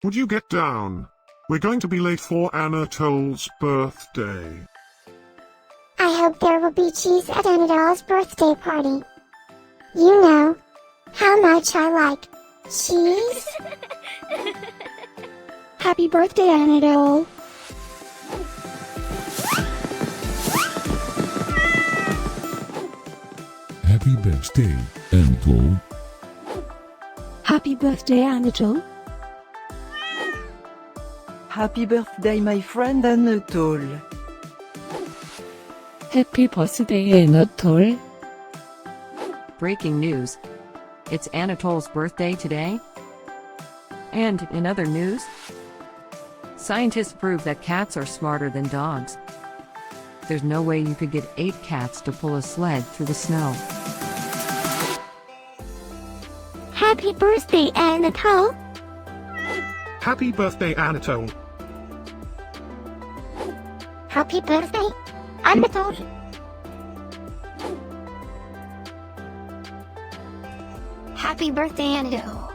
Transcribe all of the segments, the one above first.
Would you get down? We're going to be late for Anatole's birthday. I hope there will be cheese at Anatole's birthday party. You know how much I like cheese. Happy birthday, Anatole. Happy birthday, Anatole. Happy birthday, Anatole. Happy birthday, my friend Anatole. Happy birthday, Anatole. Breaking news. It's Anatole's birthday today. And in other news, scientists prove that cats are smarter than dogs. There's no way you could get 8 cats to pull a sled through the snow. Happy birthday, Anatole. Happy birthday, Anatole. Happy birthday, Anatole. Happy birthday, Anatole.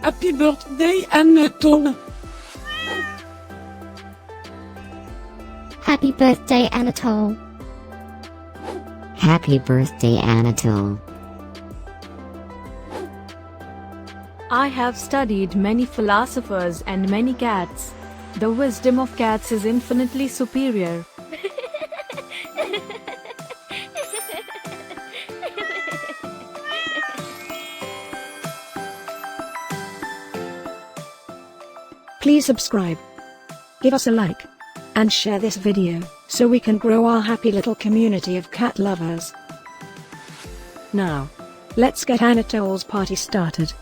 Happy birthday, Anatole. Happy birthday, Anatole. Happy birthday, Anatole. I have studied many philosophers and many cats. The wisdom of cats is infinitely superior. Please subscribe, give us a like, and share this video, so we can grow our happy little community of cat lovers. Now, let's get Anatole's party started.